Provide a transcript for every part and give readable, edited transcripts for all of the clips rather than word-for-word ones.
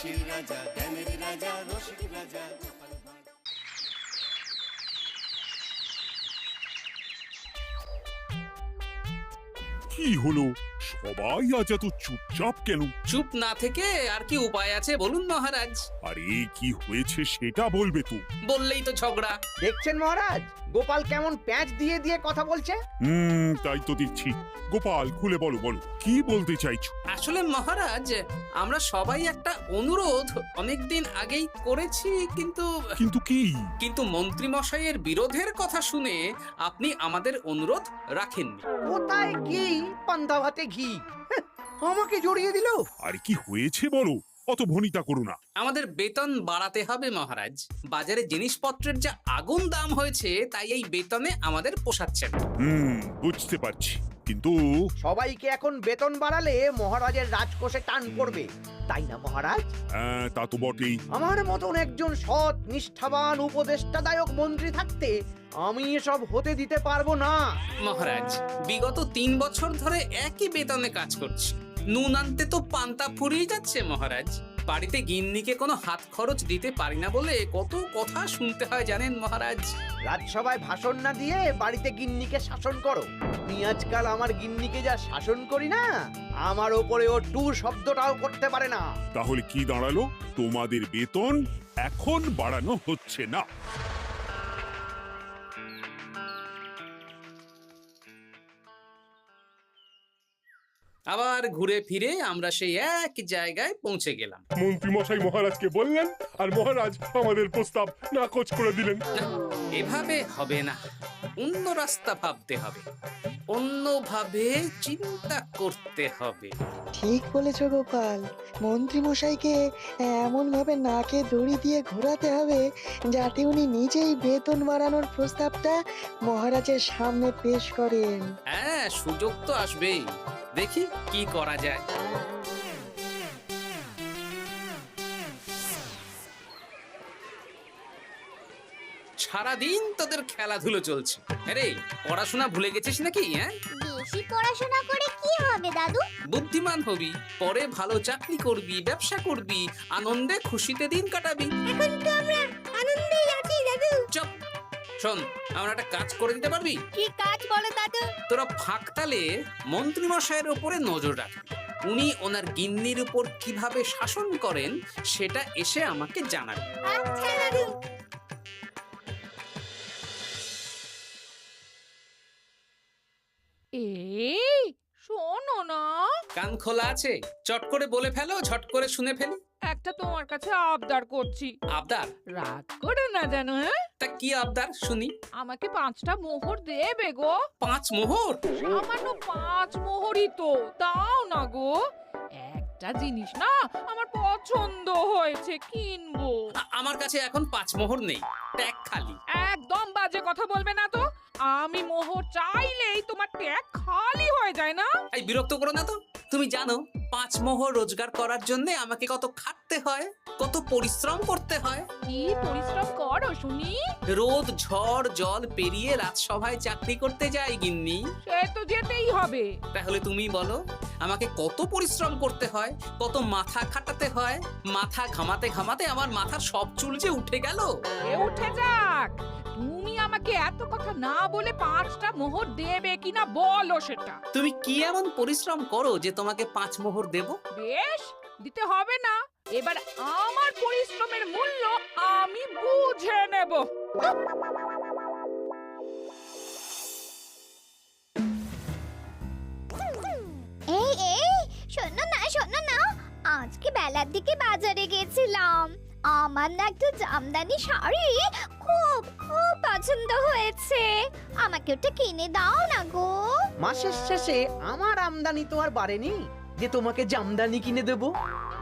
হাসির রাজা, জ্ঞানের রাজা, রসিক রাজা। কি হলো, সবাই আজ এত চুপচাপ কেন? চুপ না থেকে আর কি উপায় আছে বলুন মহারাজ? আরে কি হয়েছে সেটা বলবে তো। বললেই তো ঝগড়া। দেখছেন মহারাজ, গোপাল কেমন প্যাঁচ দিয়ে দিয়ে কথা বলছে। তাই তো দেখছি। গোপাল, খুলে বলো বলো, কি বলতে চাইছো? আসলে মহারাজ, আমরা সবাই একটা অনুরোধ অনেকদিন আগেই করেছি, কিন্তু কিন্তু কি? কিন্তু মন্ত্রী মশাইয়ের বিরোধের কথা শুনে আপনি আমাদের অনুরোধ রাখেননি। কোথায় কি পান্তা ভাতে ঘি, হ্যাঁ, আমাকে জড়িয়ে দিল। আরে কি হয়েছে বলো, অত ভনিতা করো না। আমাদের বেতন বাড়াতে হবে মহারাজ। বাজারে জিনিসপত্রের যা আগুন দাম হয়েছে, তাই এই বেতনে আমাদের পোষাচ্ছে না। বুঝতে পারছি, কিন্তু সবাইকে এখন বেতন বাড়ালে মহারাজের রাজকোষে টান পড়বে, তাই না মহারাজ? হ্যাঁ, তা তো বটেই। আমার মতন একজন সৎ নিষ্ঠাবান উপদেষ্টাদায়ক মন্ত্রী থাকতে আমি এসব হতে দিতে পারবো না। মহারাজ, বিগত 3 বছর ধরে একই বেতনে কাজ করছি। নুন আনতে তো পান্তা ফুরিয়ে যাচ্ছে মহারাজ। বাড়িতে গিন্নিকে কোনো হাত খরচ দিতে পারি না বলে কত কথা শুনতে হয় জানেন মহারাজ। রাজসভায় ভাষণ না দিয়ে বাড়িতে গিন্নিকে শাসন করো। আমি আজকাল আমার গিন্নিকে যা শাসন করি না, আমার ওপরে ও টু শব্দটাও করতে পারে না। তাহলে কি দাঁড়ালো? তোমাদের বেতন এখন বাড়ানো হচ্ছে না। আবার ঘুরে ফিরে আমরা সেই এক জায়গায় পৌঁছে গেলাম। মন্ত্রী মশাই মহারাজকে বললেন, আর মহারাজ আমাদের প্রস্তাব নাকচ করে দিলেন। না, এভাবে হবে না। অন্য রাস্তা ভাবতে হবে, অন্যভাবে চিন্তা করতে হবে। ঠিক বলেছ গোপাল, মন্ত্রী মশাইকে এমন ভাবে নাকে দড়ি দিয়ে ঘোরাতে হবে যাতে উনি নিজেই বেতন বাড়ানোর প্রস্তাবটা মহারাজের সামনে পেশ করেন। হ্যাঁ, সুযোগ তো আসবেই। দেখি কি করা যায়। সারাদিন তোদের খেলাধুলো চলছে। আরে, পড়াশোনা ভুলে গেছিস নাকি? হ্যাঁ, বেশি পড়াশোনা করে কি হবে দাদু? বুদ্ধিমান হবি, পরে ভালো চাকরি করবি, ব্যবসা করবি, আনন্দে খুশিতে দিন কাটাবি। এখন তো আমরা আনন্দেই আছি দাদু। চুপ! শোন, আমরা একটা কাজ করে দিতে পারবি? কি কাজ বলো দাদু? তোরা ফাঁকতালে মন্ত্রী মশাইয়ের উপরে নজর রাখবি। উনি ওনার গিন্নির উপর কিভাবে শাসন করেন সেটা এসে আমাকে জানাবে। আচ্ছা দাদু। এই শোনো না, কান খোলা আছে? চট করে বলে ফেলো, ঝট করে শুনে ফেলি। একটা তোমার কাছে আবদার করছি, আবদার? রাগ করে না জানো। হ্যাঁ, তা কি আবদার শুনি? আমাকে 5টা মোহর দেবে গো। 5 মোহর? সামান্য 5 মোহরই তো, দাও না গো। একটা জিনিস না আমার পছন্দ হয়েছে, কিনবো। আমার কাছে এখন 5 মোহর নেই, ট্যাগ খালি। একদম বাজে কথা বলবে না তো। আমি মোহর চাইলেই তোমার ট্যাগ খালি হয়ে যায় না। এই বিরক্ত করো না তো। তুমি জানো 5 মোহর রোজগার করার জন্য আমাকে কত খাটতে হয়, কত পরিশ্রম করতে হয়। কি পরিশ্রম করো শুনি? রোদ ঝড় জল পেরিয়ে রাজসভায় চাকরি করতে যাই গিন্নি। সে তো যেতেই হবে। তাহলে তুমি বলো, আমাকে কত পরিশ্রম করতে হয়, কত মাথা খাটাতে হয়। মাথা ঘামাতে ঘামাতে আমার মাথার সব চুল যে উঠে গেল। এ উঠে যাক, তুমি আমাকে এত কথা না বলে 5টা মোহর দেবে কিনা বলো সেটা। তুমি কি এমন পরিশ্রম করো যে তোমাকে 5 মোহর দেব? বেশ, দিতে হবে না। এবার আমার পরিশ্রমের মূল্য আমি বুঝে নেব। এই এই শোনো না, আজকে বেলার দিকে বাজারে গেছিলাম। আমার না একটু জামদানি শাড়ি খুব খুব পছন্দ হয়েছে। আমাকে ওটা কিনে দাও না গো। মাসের শেষে আমার আমদানি তো আর বাড়েনি যে তোমাকে জামদানি কিনে দেব।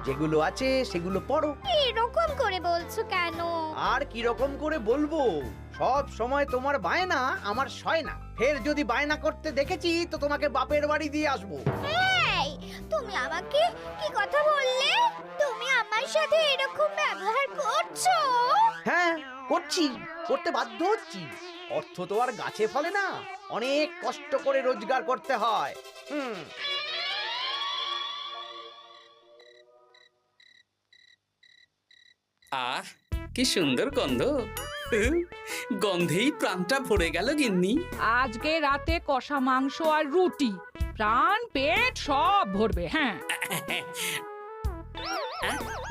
যেগুলো আছে সেগুলো পড়ো। এরকম করে বলছো কেন? আর কি রকম করে বলবো, সব সময় তোমার বায়না আমার সয় না। ফের যদি বায়না করতে দেখেছি তো তোমাকে বাপের বাড়ি দিয়ে আসবো। এই, তুমি আমাকে কি কথা বললে? তুমি আমার সাথে এরকম ব্যবহার করছো? হ্যাঁ, করছি, করতে বাধ্য হচ্ছি। অর্থ তো আর গাছে ফলে না, অনেক কষ্ট করে রোজগার করতে হয়। আহ কি সুন্দর গন্ধ। গন্ধেই প্রাণটা ভরে গেল গিন্নি। আজকে রাতে কষা মাংস আর রুটি, প্রাণ পেট সব ভরবে। হ্যাঁ,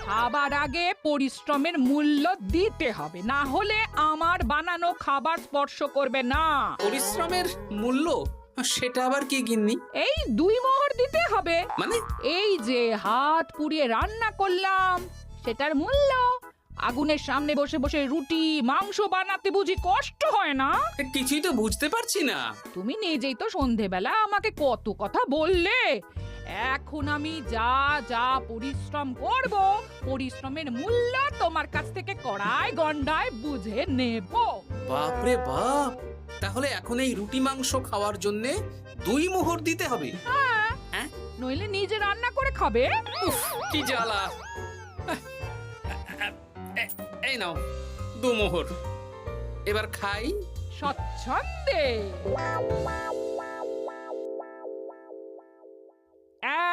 খাবার আগে পরিশ্রমের মূল্য দিতে হবে, না হলে আমার বানানো খাবার স্পর্শ করবে না। পরিশ্রমের মূল্য সেটা আবার কি গিন্নি? এই 2 মোহর দিতে হবে। মানে এই যে হাত পুড়িয়ে রান্না করলাম সেটার মূল্য। আগুনের সামনে বসে বসে রুটি মাংস বানাতে বুঝি কষ্ট হয় না? কিছুই তো বুঝতে পারছি না। তুমি নিজেই তো সন্ধেবেলা আমাকে কত কথা বললে। এখন আমি যা যা পরিশ্রম করব, পরিশ্রমের মূল্য তোমার কাছ থেকে কড়াই গন্ডায় বুঝে নেব। বাপরে বাপ, তাহলে এখন এই রুটি মাংস খাওয়ার জন্য 2 মোহর দিতে হবে? হ্যাঁ? নইলে নিজে রান্না করে খাবে। উফ, কি জ্বালা। এই নাও 2 মোহর, এবার খাই। স্বচ্ছন্দে।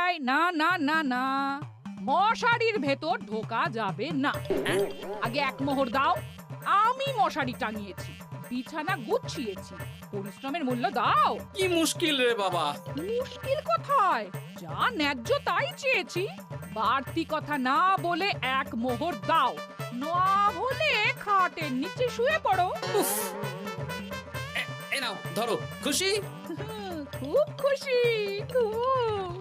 এই না না না না, মশারির ভেতর ঢোকা যাবে না। আগে 1 মোহর দাও। আমি মশারি টাঙিয়েছি, বিছানা গুছিয়েছি, পরিশ্রমের মূল্য দাও। কি মুশকিল রে বাবা। মুশকিল কোথায়? যা ন্যায্য তাই চেয়েছি। বাড়তি কথা না বলে 1 মোহর দাও, না হলে খাটের নিচে শুয়ে পড়ো। উফ, এই নাও ধরো। খুশি? খুব খুশি, খুব।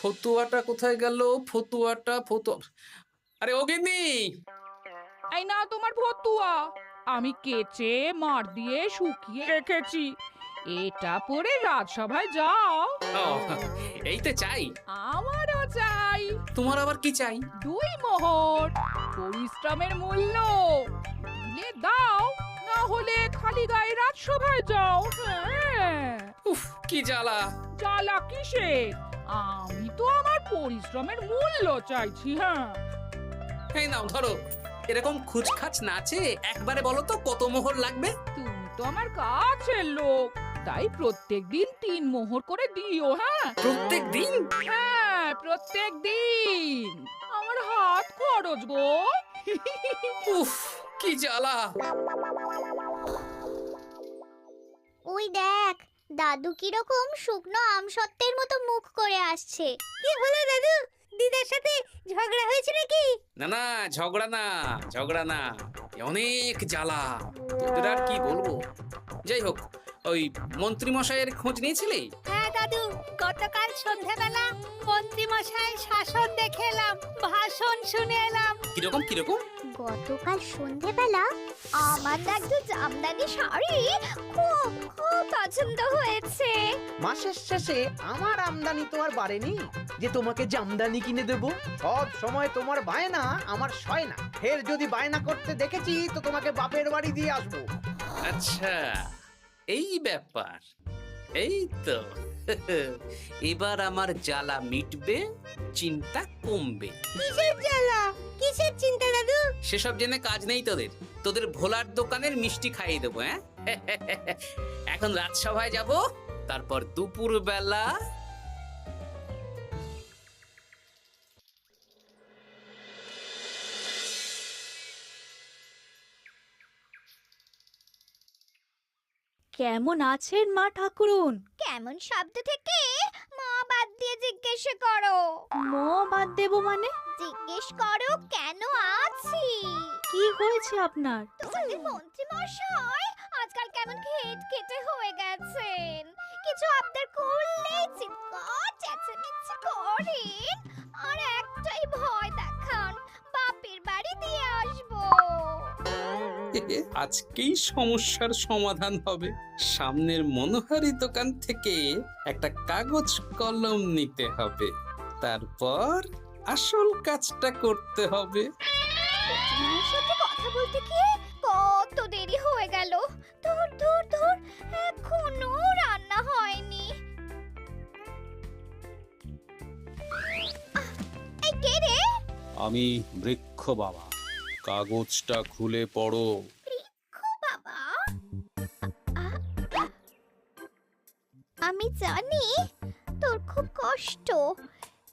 ফতুয়াটা কোথায় গেল? ফতুয়া। আরে ও গিন্নি, এই না তোমার ফতুয়া, আমি কেচে মার দিয়ে শুকিয়ে রেখেছি। এটা পরে রাজসভায় যাও। ও, এই তো চাই। আমারও চাই। তোমার আবার কি চাই? 2 মোহর, পরিশ্রমের মূল্য দিলে দাও, না হলে খালি গায়ে রাজসভায় যাও। হ্যাঁ, উফ, কি জ্বালা। জ্বালা কিসের? আমি তো আমার পরিশ্রমের মূল্য চাইছি। হ্যাঁ, এই নাও ধরো। এরকম খুচখাচ নাচে একবারে বলো তো কত মোহর লাগবে? তুমি তো আমার কাছের লোক, তাই প্রত্যেকদিন 3 মোহর করে দিও। হ্যাঁ, প্রত্যেক দিন? হ্যাঁ, প্রত্যেকদিন। আমার হাত খরচ গো। উফ, কি জ্বালা। ওই দেখ, দাদু কিরকম শুকনো আমসত্ত্বের মতো মুখ করে আসছে। কি হলো দাদু? দিদার সাথে ঝগড়া হয়েছে নাকি? না না, ঝগড়া না, অনেক জ্বালা। তোদের আর কি বলবো। যাই হোক, ওই মন্ত্রী মশাইয়ের খোঁজ নিয়েছিলি? হ্যাঁ দাদু, গতকাল সন্ধ্যাবেলা মন্ত্রী মশাইয়ের শাসন দেখে এলাম, ভাষণ শুনে এলাম। কিরকম? গতকাল সন্ধ্যাবেলা আমার না একটু জামদানি শাড়ি খুব খুব পছন্দ হয়েছে। মাসের শেষে আমার আমদানি তো আর বাড়েনি যে তোমাকে জামদানি কিনে দেব। সব সময় তোমার বায়না আমার সয় না। ফের যদি বায়না করতে দেখেছি তো তোমাকে বাপের বাড়ি দিয়ে আসবো। আচ্ছা, এই ব্যাপার। এই তো, এবার আমার জ্বালা মিটবে, চিন্তা কমবে। কিসের জ্বালা? কিসের চিন্তা দাদু? সেসব জেনে কাজ নেই তোদের ভোলার দোকানের মিষ্টি খাইয়ে দেবো। হ্যাঁ, এখন রাজসভায় যাব, তারপর দুপুর বেলা কেমন আছেন মা ঠাকুরুন? কেমন শব্দ থেকে মা বাদ দিয়ে জিজ্ঞেস করো। মো বাদ দেব মানে? জিজ্ঞেস করো কেন আছি। কি হয়েছে আপনার? তোমাদের মন্ত্রী মশাই আজকাল কেমন খেটে হয়ে গেছেন। কিছু আবদার করলেই চিৎকার চেঁচামেচি করেন, আর একটাই ভয় দেখান, বাপের বাড়ি দিয়ে আসবো। আজকেই সমস্যার সমাধান হবে। সামনের মনোহারি দোকান থেকে একটা কাগজ কলম নিতে হবে, তারপর আসল কাজটা করতে হবে। তোমার সাথে কথা বলতে গিয়ে কত দেরি হয়ে গেল। ধুর, এখনো রান্না হয়নি। এই কে রে? আমি বৃক্ষ বাবা, কাগজটা খুলে পড়ো। বাবা, আমি জানি তোর খুব কষ্ট।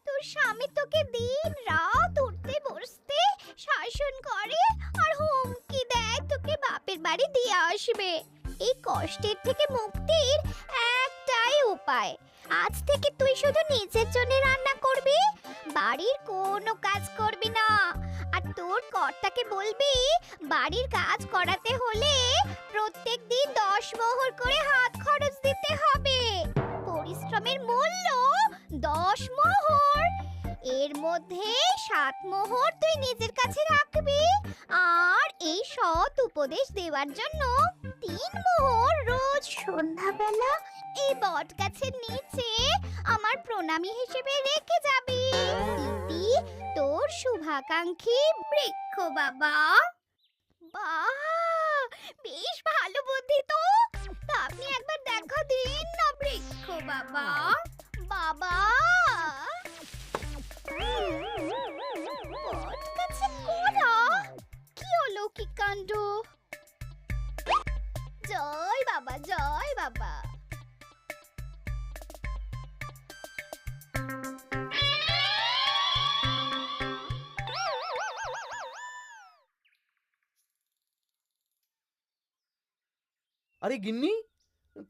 তোর স্বামী তোকে দিন রাত উঠতে বসতে শাসন করে আর হুমকি দেয় তোকে বাপের বাড়ি দিয়ে আসবে। এই কষ্টের থেকে মুক্তির একটাই উপায়, আজ থেকে তুই শুধু নিজের জন্য রান্না করবি, বাড়ির কোনো কাজ করবি না। আর তোর কর্তাকে বলবি বাড়ির কাজ করাতে হলে প্রত্যেক দিন 10 মোহর করে হাত খরচ দিতে হবে। পরিশ্রমের মূল্য 10 মোহর। এর মধ্যে 7 মোহর তুই নিজের কাছে রাখবি, আর এই সৎ উপদেশ দেওয়ার জন্য 3 মোহর রোজ সন্ধ্যাবেলা এই বট গাছের নিচে আমার প্রণামী হিসেবে রেখে যাবি। ইতি তোর শুভাকাঙ্ক্ষী বৃক্ষ বাবা। বাহ, বেশ ভালো বুদ্ধি তো। তা আপনি একবার দেখা দিন না বৃক্ষ বাবা। বাবা বটগাছে কোরা, কি অলৌকিক কাণ্ড! জয় বাবা, জয় বাবা। আরে গিন্নি,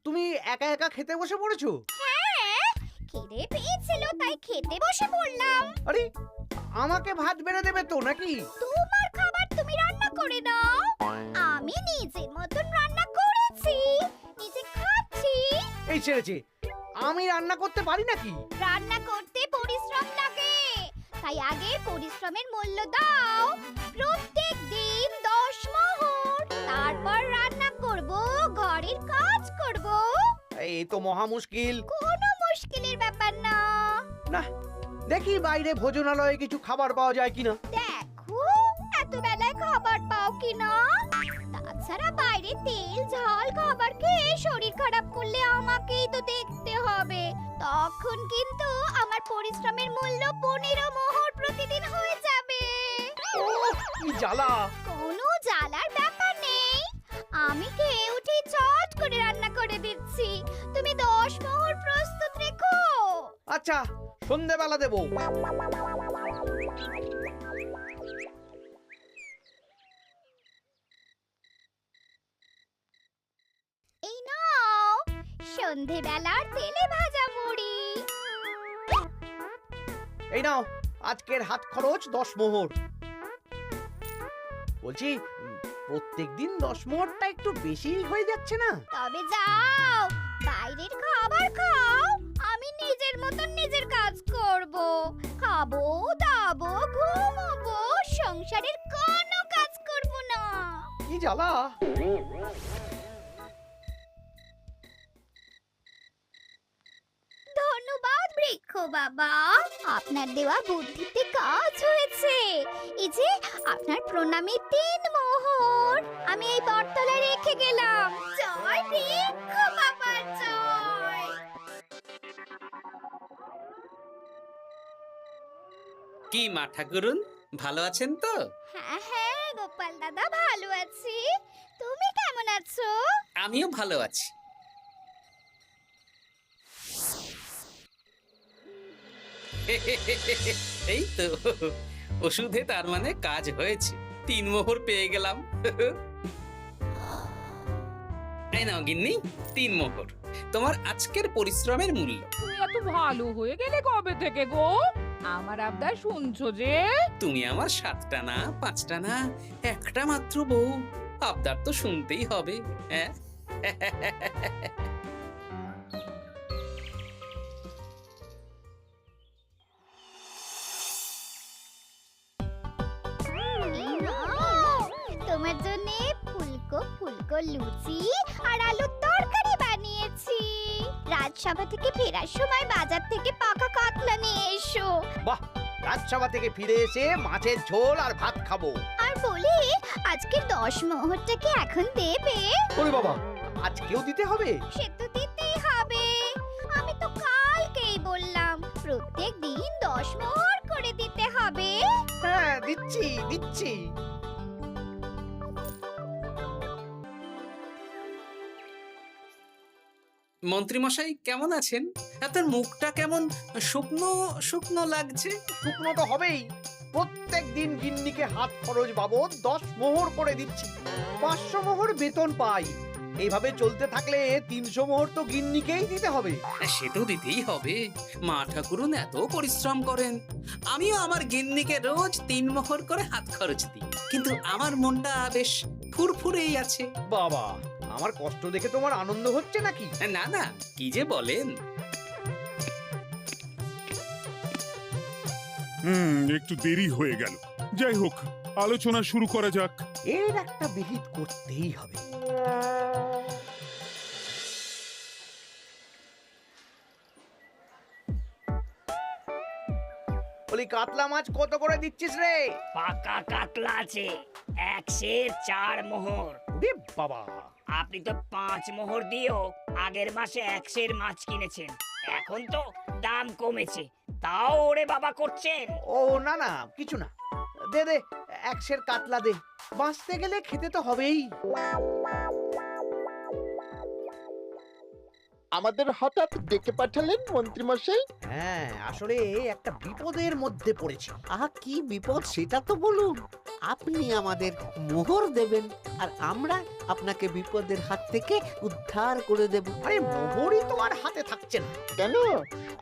তুমি একা একা খেতে বসে পড়েছো? হ্যাঁ, খিদে পেয়েছিল তাই খেতে বসে পড়লাম। আরে আমাকে ভাত বেড়ে দেবে তো নাকি? তোমার খাবার তুমি রান্না করে দাও, আমি নিজের মতন রান্না করেছি, নিজে খাচ্ছি। এই ছেড়েছে, আমি রান্না করতে পারি নাকি? রান্না করতে পরিশ্রম লাগে, তাই আগে পরিশ্রমের মূল্য দাও। প্রত্যেক দিন 10 মোহর, তারপর রান্না করব, ঘরের কাজ করব। এই তো মহা মুশকিল। কোনো মুশকিলের ব্যাপার না। না, দেখি বাইরে ভোজনালয়ে কিছু খাবার পাওয়া যায় কিনা। দেখো এত বেলায় খাবার পাও কিনা। তাছাড়া বাইরে তেল ঝাল খাবার খেয়ে শরীর খারাপ করলে আমাকেই তো দেখতে হবে। তখন কিন্তু আমার পরিশ্রমের মূল্য 15 মোহর প্রতিদিন হয়ে যাবে। কি জ্বালা! কোনো জ্বালার ব্যাপার নেই, আমি খেয়ে উঠে চট করে রান্না করে দিচ্ছি। তুমি 10 মোহর প্রস্তুত রেখো। আচ্ছা, সন্ধ্যেবেলা দেবো। এই নাও সন্ধেবেলার তেলে ভাজা মুড়ি। এই নাও আজকের হাত খরচ 10 মোহর। বলছি, প্রত্যেকদিন 10 মোহরটা একটু বেশি হয়ে যাচ্ছে না? তবে যাও, বাইরের খাবার খাও, আমি নিজের মতন নিজের কাজ করব। খাবো, দাবো, ঘুমাবো, সংসারের কোনো কাজ করব না। কি জ্বালা! ধন্যবাদ বৃক্ষ বাবা, আপনার দেওয়া বুদ্ধিতে কাজ হয়েছে। এই যে আপনার প্রণামী 3 মোহর আমি এই বটতলায় রেখে গেলাম। জয় বৃক্ষ বাবা, জয়। কি মা ঠাকুরুন, ভালো আছেন তো? হ্যাঁ হ্যাঁ গোপাল দাদা, ভালো আছি। তুমি কেমন আছো? আমিও ভালো আছি। এই তো ওষুধে তার মানে কাজ হয়েছে, 3 মোহর পেয়ে গেলাম। এই নাও গিন্নি, 3 মোহর, তোমার আজকের পরিশ্রমের মূল্য। তুমি এত ভালো হয়ে গেলে কবে থেকে গো? আমার আবদার শুনছো যে? তুমি আমার 7টা না 5টা না, একটা মাত্র বউ, আবদার তো শুনতেই হবে। হ্যাঁ, এই নাও, তোমার জন্য ফুলকো ফুলকো লুচি আর আলুর তরকারি বানিয়েছি। রাজসভা থেকে ফেরার সময় বাজার থেকে পাকা কাতলা নিয়ে এসো। বাহ, রাজসভা থেকে ফিরে এসে মাছের ঝোল আর ভাত খাবো। আর বলি, আজকে 10 মোহরটা কি এখন দেবে? ওরে বাবা, আজকেও দিতে হবে? সে তো দিতেই হবে। আমি তো কালকেই বললাম প্রত্যেক দিন 10 মোহর করে দিতে হবে। হ্যাঁ, দিচ্ছি দিচ্ছি। মন্ত্রীমশাই কেমন আছেন? আপনার মুখটা কেমন শুকনো শুকনো লাগছে। শুকনো তো হবেই। প্রত্যেক দিন গিন্নিকে হাত খরচ বাবদ 10 মোহর করে দিচ্ছি। 500 মোহর বেতন পাই। এইভাবে চলতে থাকলে 300 মোহর তো গিন্নিকেই দিতে হবে। সে তো দিতেই হবে, মা ঠাকুরুন এত পরিশ্রম করেন। আমিও আমার গিন্নিকে রোজ 3 মোহর করে হাত খরচ দিই, কিন্তু আমার মনটা বেশ ফুরফুরেই আছে। বাবা, আমার কষ্ট দেখে তোমার আনন্দ হচ্ছে নাকি? না না, কি যে বলেন। একটু দেরি হয়ে গেল। যাই হোক, আলোচনা শুরু করা যাক। এর একটা বিহিত করতেই হবে। বলি, কাতলা মাছ কত করে দিচ্ছিস রে? পাকা কাতলা আছে 104 মোহর। ওরে বাবা, আপনি তো 5 মোহর দিয়েও আগের মাসে 100 মাছ কিনেছেন, এখন তো দাম কমেছে, তাও ওরে বাবা করছেন। ও না না, কিছু না। দে দে, 100 কাতলা দে। বাঁচতে গেলে খেতে তো হবেই। আমাদের হঠাৎ ডেকে পাঠালেন মন্ত্রী মশাই? হ্যাঁ, আসলে একটা বিপদের মধ্যে পড়েছি। আহা, কি বিপদ সেটা তো বলুন। আপনি আমাদের মোহর দেবেন আর আমরা আপনাকে বিপদের হাত থেকে উদ্ধার করে দেব। আরে, মোহরই তো আর হাতে থাকছে না। কেন?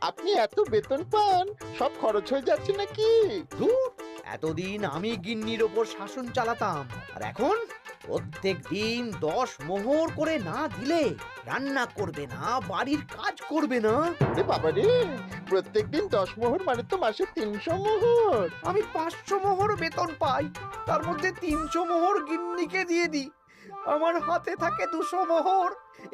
আপনি এত বেতন পান, সব খরচ হয়ে যাচ্ছে নাকি? ধুর, এতদিন আমি গিন্নির ওপর শাসন চালাতাম, আর এখন প্রত্যেক দিন 10 মোহর করে না দিলে রান্না করবে না, বাড়ির কাজ করবে না। আরে বাবা রে, প্রত্যেকদিন 10 মোহর মানে তো মাসে 300 মোহর। আমি 500 মোহর বেতন পাই, তার মধ্যে 300 মোহর গিন্নিকে দিয়ে দিই। আমার হাতে থাকে 200 মোহর।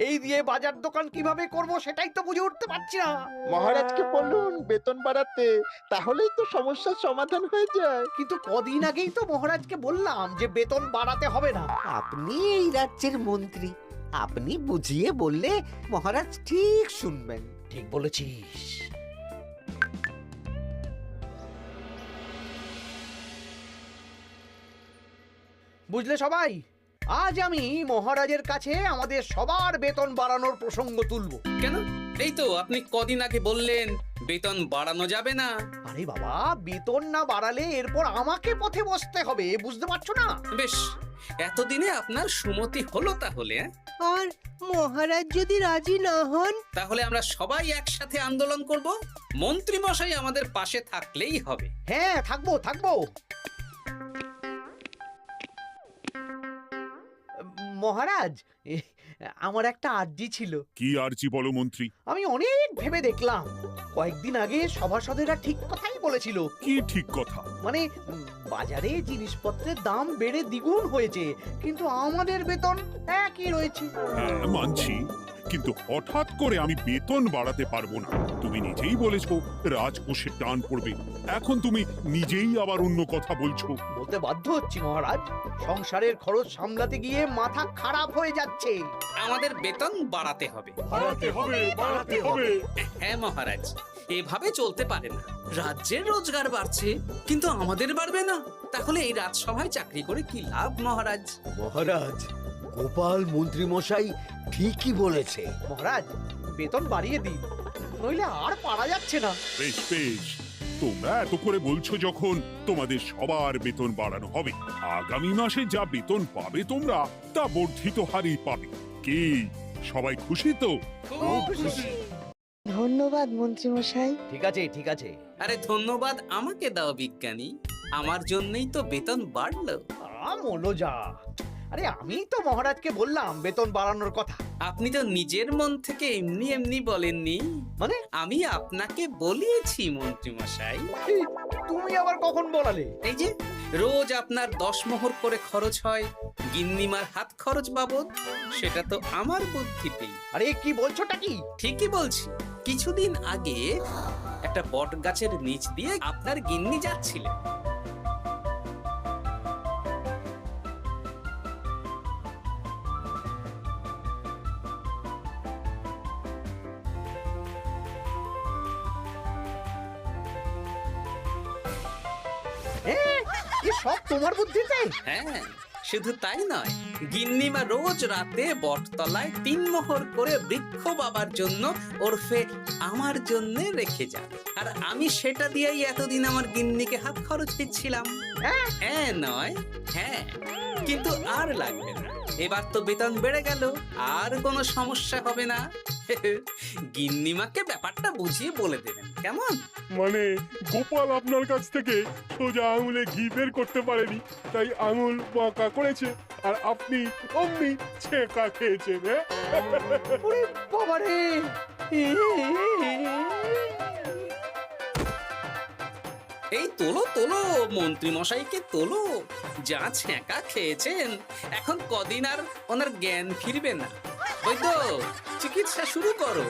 এই দিয়ে বাজার দোকান কিভাবে করব সেটাই তো বুঝে উঠতে পারছি না। মহারাজকে বলুন বেতন বাড়াতে, তাহলেই তো সমস্যার সমাধান হয়ে যায়। কিন্তু কদিন আগেই তো মহারাজকে বললাম যে বেতন বাড়াতে হবে না। আপনি এই রাজ্যের মন্ত্রী, আপনি বুঝিয়ে বললে মহারাজ ঠিক শুনবেন। ঠিক বলেছিস। বুঝলে সবাই, আজ আমি মহারাজের কাছে আমাদের সবার বেতন বাড়ানোর প্রসঙ্গ তুলবো। কেন? এই তো আপনি কদিন আগে বললেন বেতন বাড়ানো যাবে না। আরে বাবা, বেতন না বাড়ালে এরপর আমাকে পথে বসতে হবে, বুঝতে পারছো না? বেশ, এতদিনে আপনার সুমতি হলো তাহলে। আর মহারাজ যদি রাজি না হন? তাহলে আমরা সবাই একসাথে আন্দোলন করব। মন্ত্রী মশাই আমাদের পাশে থাকলেই হবে। হ্যাঁ, থাকবো থাকবো। মহারাজ, আমার একটা আর্জি ছিল। কি আর্জি বলো মন্ত্রী? আমি অনেক ভেবে দেখলাম, কয়েকদিন আগে সভাসদেরা ঠিক কথাই বলেছিল। কি ঠিক কথা? মানে বাজারে জিনিসপত্রের দাম বেড়ে দ্বিগুণ হয়েছে, কিন্তু আমাদের বেতন একই রয়েছে। হ্যাঁ, মানছি, কিন্তু হঠাৎ করে আমি বেতন বাড়াতে পারবো না। তুমি নিজেই বলেছো রাজকোষে টান পড়বে, এখন তুমি নিজেই আবার অন্য কথা বলছো। বলতে বাধ্য হচ্ছি মহারাজ, সংসারের খরচ সামলাতে গিয়ে মাথা খারাপ হয়ে যাচ্ছে। আমাদের বেতন বাড়াতে হবে। বাড়াতে হবে, বাড়াতে হবে। হ্যাঁ মহারাজ, এভাবে চলতে পারে না। রাজ্যের রোজগার বাড়ছে, কিন্তু আমাদের বাড়বে না। তাহলে এই রাজসভায় চাকরি করে কি লাভ মহারাজ? মহারাজ, গোপাল মন্ত্রী মশাই ঠিকই বলেছে। মহারাজ, বেতন বাড়িয়ে দিন, নইলে আর পারা যাচ্ছে না। বেশ বেশ, তোমরা এত করে বলছো যখন, তোমাদের সবার বেতন বাড়ানো হবে। আগামী মাসে যা বেতন পাবে তোমরা, তা বর্ধিত হারেই পাবে। কি সবাই খুশি তো? খুব খুশি। ধন্যবাদ মন্ত্রী মশাই। ঠিক আছে ঠিক আছে। আরে ধন্যবাদ আমাকে দাও বিজ্ঞানী, আমার জন্যই তো বেতন বাড়লো। মলো যা। আরে আমি তো মহারাজকে বললাম বেতন বাড়ানোর কথা। আপনি তো নিজের মন থেকে এমনি এমনি বলেননি, মানে আমি আপনাকে বলিয়েছি মন্ত্রী মশাই। তুমি আবার কখন বলালে? এই যে রোজ আপনার 10 মোহর করে খরচ হয় গিন্নিমার হাত খরচ বাবদ, সেটা তো আমার বুদ্ধিতেই। আরে কি বলছোটা কি? ঠিকই বলছি। কিছুদিন আগে একটা বট গাছের নিচ দিয়ে আপনার গিন্নি যাচ্ছিলেন। সব তোমার বুদ্ধিতে? হ্যাঁ, শুধু তাই নয়, গিন্নিমা রোজ রাতে বটতলায় 3 মোহর করে বৃক্ষ বাবার জন্য ওরফে আমার জন্য রেখে যান, আর আমি সেটা দিয়েই এতদিন আমার গিন্নিকে হাত খরচ দিচ্ছিলাম। হ্যাঁ নয় হ্যাঁ, কিন্তু আর লাগবে না, এবার তো বেতন বেড়ে গেল, আর কোনো সমস্যা হবে না। গিন্নিমাকে ব্যাপারটা বুঝিয়ে বলে দেবেন, কেমন? মানে গোপাল আপনার কাছ থেকে সোজা আঙুলে ঘি বের করতে পারেনি, তাই আঙুল বাঁকা করেছে, আর আপনি অমনি ছেঁকা খেয়েছেন। হ্যাঁ? ওরে বাবারে! এই তোলো তোলো, মন্ত্রী মশাইকে তোলো, যা ছ্যাঁকা খেয়েছেন এখন কদিন আর ওনার জ্ঞান ফিরবে না। ওই তো চিকিৎসা শুরু করো।